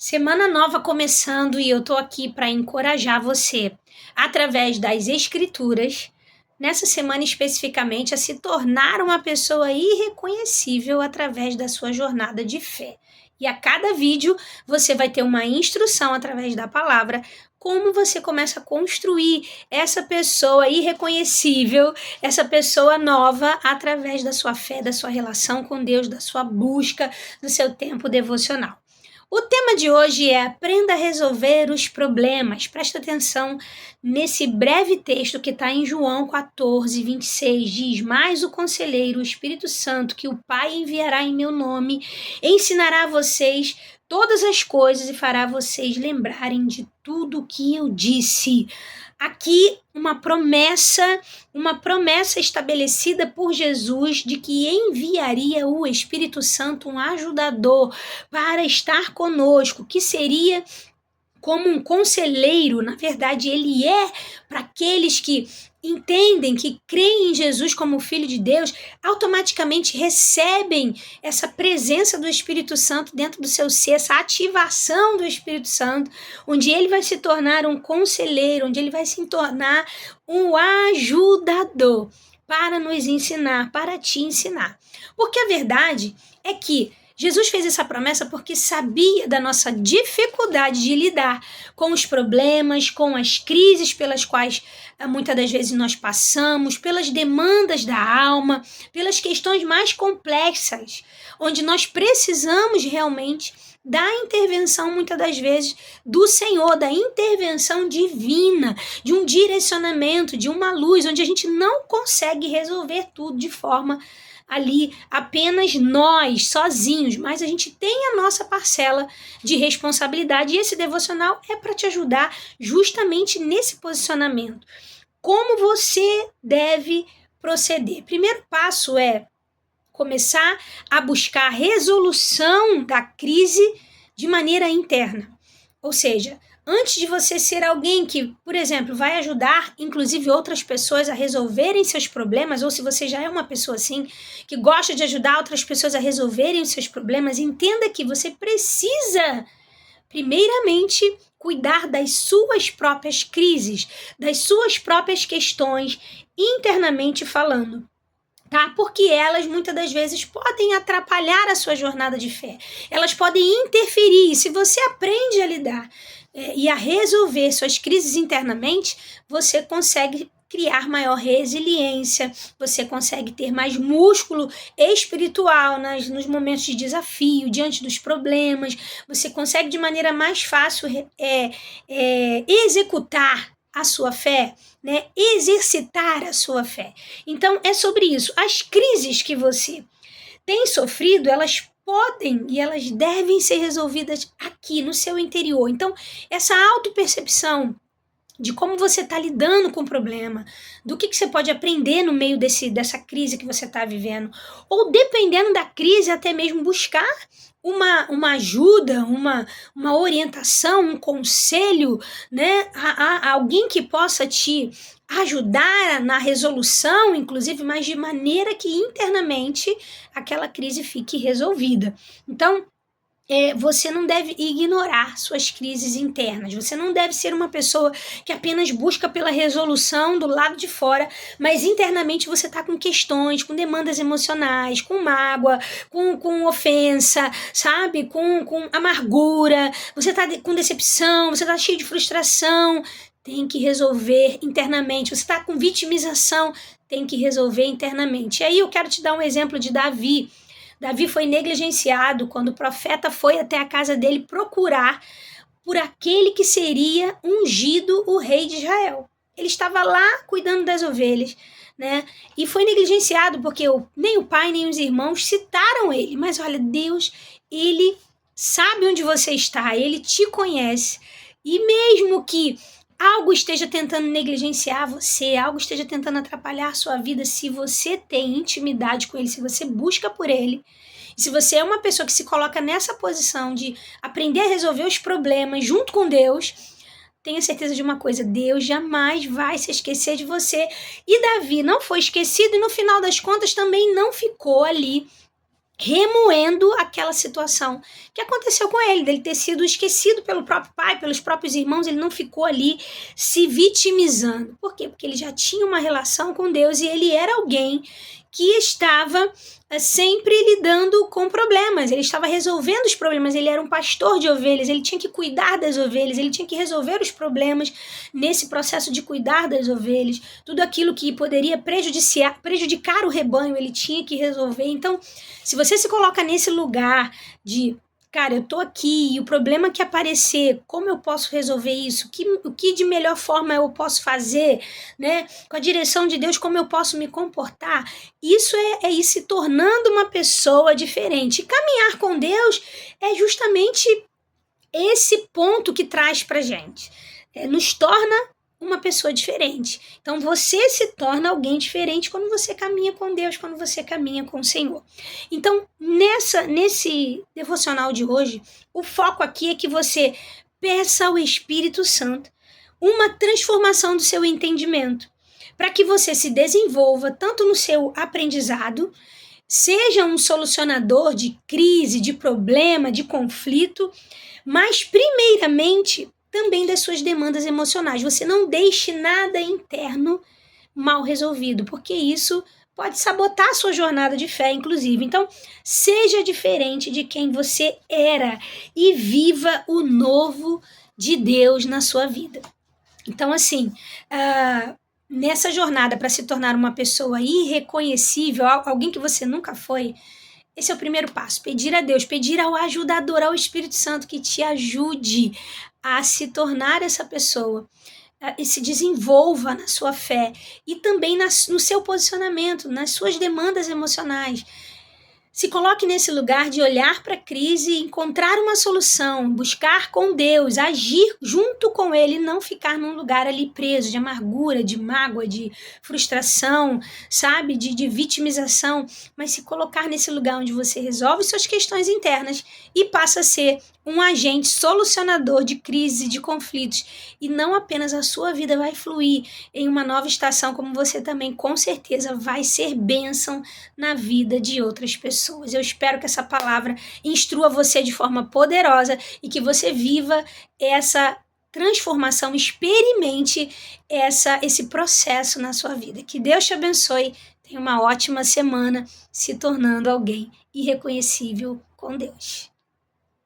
Semana nova começando e eu tô aqui para encorajar você, através das escrituras, nessa semana especificamente, a se tornar uma pessoa irreconhecível através da sua jornada de fé. E a cada vídeo você vai ter uma instrução através da palavra, como você começa a construir essa pessoa irreconhecível, essa pessoa nova, através da sua fé, da sua relação com Deus, da sua busca, do seu tempo devocional. O tema de hoje é aprenda a resolver os problemas. Presta atenção nesse breve texto que está em João 14, 26. Diz, mas o conselheiro, o Espírito Santo, que o Pai enviará em meu nome, ensinará a vocês todas as coisas e fará vocês lembrarem de tudo o que eu disse. Aqui uma promessa estabelecida por Jesus de que enviaria o Espírito Santo, um ajudador, para estar conosco, que seria como um conselheiro. Na verdade, ele é para aqueles que entendem, que creem em Jesus como Filho de Deus, automaticamente recebem essa presença do Espírito Santo dentro do seu ser, essa ativação do Espírito Santo, onde ele vai se tornar um conselheiro, onde ele vai se tornar um ajudador para nos ensinar, para te ensinar. Porque a verdade é que Jesus fez essa promessa porque sabia da nossa dificuldade de lidar com os problemas, com as crises pelas quais muitas das vezes nós passamos, pelas demandas da alma, pelas questões mais complexas, onde nós precisamos realmente da intervenção, muitas das vezes, do Senhor, da intervenção divina, de um direcionamento, de uma luz, onde a gente não consegue resolver tudo de forma ali apenas nós, sozinhos, mas a gente tem a nossa parcela de responsabilidade e esse devocional é para te ajudar justamente nesse posicionamento. Como você deve proceder? Primeiro passo é começar a buscar a resolução da crise de maneira interna. Ou seja, antes de você ser alguém que, por exemplo, vai ajudar, inclusive, outras pessoas a resolverem seus problemas, ou se você já é uma pessoa assim, que gosta de ajudar outras pessoas a resolverem os seus problemas, entenda que você precisa, primeiramente, cuidar das suas próprias crises, das suas próprias questões, internamente falando. Tá? Porque elas muitas das vezes podem atrapalhar a sua jornada de fé. Elas podem interferir. Se você aprende a lidar e a resolver suas crises internamente, você consegue criar maior resiliência, você consegue ter mais músculo espiritual nos momentos de desafio, diante dos problemas, você consegue de maneira mais fácil executar a sua fé, né? Exercitar a sua fé. Então, é sobre isso. As crises que você tem sofrido, elas podem e elas devem ser resolvidas aqui no seu interior. Então, essa autopercepção de como você está lidando com o problema, do que você pode aprender no meio dessa crise que você está vivendo, ou dependendo da crise, até mesmo buscar uma ajuda, uma orientação, um conselho, né? A alguém que possa te ajudar na resolução, inclusive, mas de maneira que internamente aquela crise fique resolvida. Então, você não deve ignorar suas crises internas. Você não deve ser uma pessoa que apenas busca pela resolução do lado de fora, mas internamente você está com questões, com demandas emocionais, com mágoa, com ofensa, sabe? Com amargura, você está com decepção, você está cheio de frustração. Tem que resolver internamente. Você está com vitimização, tem que resolver internamente. E aí eu quero te dar um exemplo de Davi. Davi foi negligenciado quando o profeta foi até a casa dele procurar por aquele que seria ungido o rei de Israel. Ele estava lá cuidando das ovelhas, né? E foi negligenciado porque nem o pai nem os irmãos citaram ele. Mas olha, Deus, ele sabe onde você está, ele te conhece. E mesmo que algo esteja tentando negligenciar você, algo esteja tentando atrapalhar a sua vida, se você tem intimidade com ele, se você busca por ele, e se você é uma pessoa que se coloca nessa posição de aprender a resolver os problemas junto com Deus, tenha certeza de uma coisa, Deus jamais vai se esquecer de você. E Davi não foi esquecido e no final das contas também não ficou ali remoendo aquela situação que aconteceu com ele, dele ter sido esquecido pelo próprio pai, pelos próprios irmãos. Ele não ficou ali se vitimizando. Por quê? Porque ele já tinha uma relação com Deus e ele era alguém que estava sempre lidando com problemas, ele estava resolvendo os problemas, ele era um pastor de ovelhas, ele tinha que cuidar das ovelhas, ele tinha que resolver os problemas nesse processo de cuidar das ovelhas, tudo aquilo que poderia prejudicar o rebanho, ele tinha que resolver. Então, se você se coloca nesse lugar de, cara, eu tô aqui e o problema que aparecer, como eu posso resolver isso? O que de melhor forma eu posso fazer, né? Com a direção de Deus, como eu posso me comportar? Isso é ir se tornando uma pessoa diferente. E caminhar com Deus é justamente esse ponto que traz pra gente. Nos torna uma pessoa diferente. Então você se torna alguém diferente quando você caminha com Deus, quando você caminha com o Senhor. Então, nesse devocional de hoje, o foco aqui é que você peça ao Espírito Santo uma transformação do seu entendimento, para que você se desenvolva tanto no seu aprendizado, seja um solucionador de crise, de problema, de conflito, mas primeiramente também das suas demandas emocionais. Você não deixe nada interno mal resolvido, porque isso pode sabotar a sua jornada de fé, inclusive. Então, seja diferente de quem você era e viva o novo de Deus na sua vida. Então, assim, nessa jornada para se tornar uma pessoa irreconhecível, alguém que você nunca foi, esse é o primeiro passo, pedir a Deus, pedir ao ajudador, ao Espírito Santo, que te ajude a se tornar essa pessoa, e se desenvolva na sua fé e também no seu posicionamento, nas suas demandas emocionais. Se coloque nesse lugar de olhar para a crise, encontrar uma solução, buscar com Deus, agir junto com Ele, não ficar num lugar ali preso de amargura, de mágoa, de frustração, sabe, de vitimização, mas se colocar nesse lugar onde você resolve suas questões internas e passa a ser um agente solucionador de crise, de conflitos, e não apenas a sua vida vai fluir em uma nova estação, como você também com certeza vai ser bênção na vida de outras pessoas. Eu espero que essa palavra instrua você de forma poderosa e que você viva essa transformação, experimente esse processo na sua vida. Que Deus te abençoe, tenha uma ótima semana se tornando alguém irreconhecível com Deus.